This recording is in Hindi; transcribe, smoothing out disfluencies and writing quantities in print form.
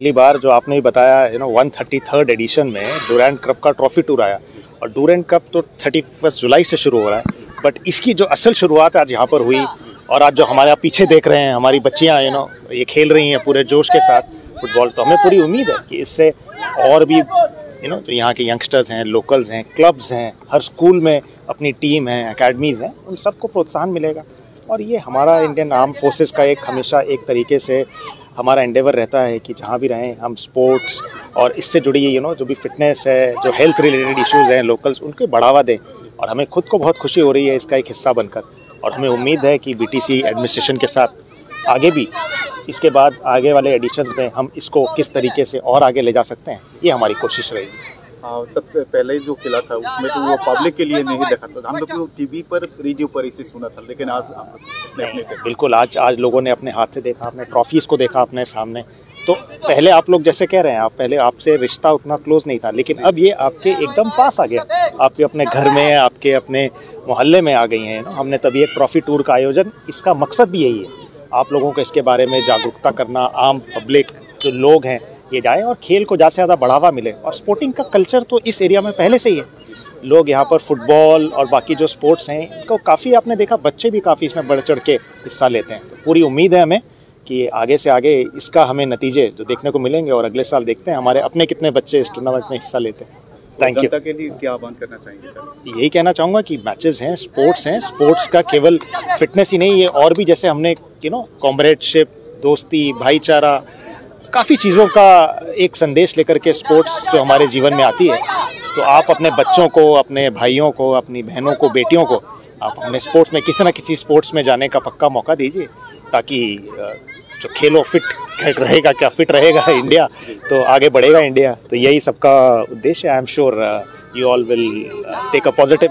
पहली बार जो आपने भी बताया 133rd एडिशन में डुरैंड कप का ट्रॉफी टूर आया और डुरैंड कप तो 31 जुलाई से शुरू हो रहा है, बट इसकी जो असल शुरुआत आज यहाँ पर हुई और आज जो हमारे पीछे देख रहे हैं हमारी बच्चियाँ ये खेल रही हैं पूरे जोश के साथ फुटबॉल, तो हमें पूरी उम्मीद है कि इससे और भी जो यहाँ के यंगस्टर्स हैं, लोकल्स हैं, क्लब्स हैं, हर स्कूल में अपनी टीम है, एकेडमीज़ हैं, उन सबको प्रोत्साहन मिलेगा। और ये हमारा इंडियन आर्म फोर्सेस का हमेशा एक तरीके से हमारा एंडेवर रहता है कि जहाँ भी रहें हम स्पोर्ट्स और इससे जुड़ी जो भी फिटनेस है, जो हेल्थ रिलेटेड इश्यूज़ हैं लोकल्स, उनको बढ़ावा दें। और हमें खुद को बहुत खुशी हो रही है इसका एक हिस्सा बनकर, और हमें उम्मीद है कि बीटीसी एडमिनिस्ट्रेशन के साथ आगे भी इसके बाद आगे वाले एडिशन में हम इसको किस तरीके से और आगे ले जा सकते हैं, ये हमारी कोशिश रहेगी। सबसे पहले जो खेला था उसमें तो वो पब्लिक के लिए नहीं देखा था, हम लोग टीवी पर, रेडियो पर इसे सुना था, लेकिन आज बिल्कुल आज लोगों ने अपने हाथ से देखा, अपने ट्रॉफीज़ को देखा अपने सामने। तो पहले आप लोग जैसे कह रहे हैं, पहले आपसे रिश्ता उतना क्लोज नहीं था, लेकिन अब ये आपके एकदम पास आ गया, आपके अपने घर में, आपके अपने मोहल्ले में आ गई हैं। हमने तभी एक ट्रॉफी टूर का आयोजन, इसका मकसद भी यही है, आप लोगों को इसके बारे में जागरूकता करना, आम पब्लिक जो लोग हैं ये जाए और खेल को ज़्यादा से ज़्यादा बढ़ावा मिले। और स्पोर्टिंग का कल्चर तो इस एरिया में पहले से ही है, लोग यहाँ पर फुटबॉल और बाकी जो स्पोर्ट्स हैं इनको काफ़ी, आपने देखा बच्चे भी काफ़ी इसमें बढ़ चढ़ के हिस्सा लेते हैं। तो पूरी उम्मीद है हमें कि आगे से आगे इसका हमें नतीजे जो देखने को मिलेंगे, और अगले साल देखते हैं हमारे अपने कितने बच्चे इस टूर्नामेंट में हिस्सा लेते हैं। Thank you. जनता के लिए क्या आह्वान करना चाहेंगे सर? यही कहना चाहूँगा कि मैचेस हैं, स्पोर्ट्स का केवल फिटनेस ही नहीं, ये और भी जैसे हमने कॉमरेडशिप, दोस्ती, भाईचारा, काफ़ी चीज़ों का एक संदेश लेकर के स्पोर्ट्स जो हमारे जीवन में आती है। तो आप अपने बच्चों को, अपने भाइयों को, अपनी बहनों को, बेटियों को आप अपने स्पोर्ट्स में किसी न किसी स्पोर्ट्स में जाने का पक्का मौका दीजिए, ताकि जो खेलो फिट रहेगा इंडिया, तो आगे बढ़ेगा इंडिया। तो यही सबका उद्देश्य है। I am sure you all will take a positive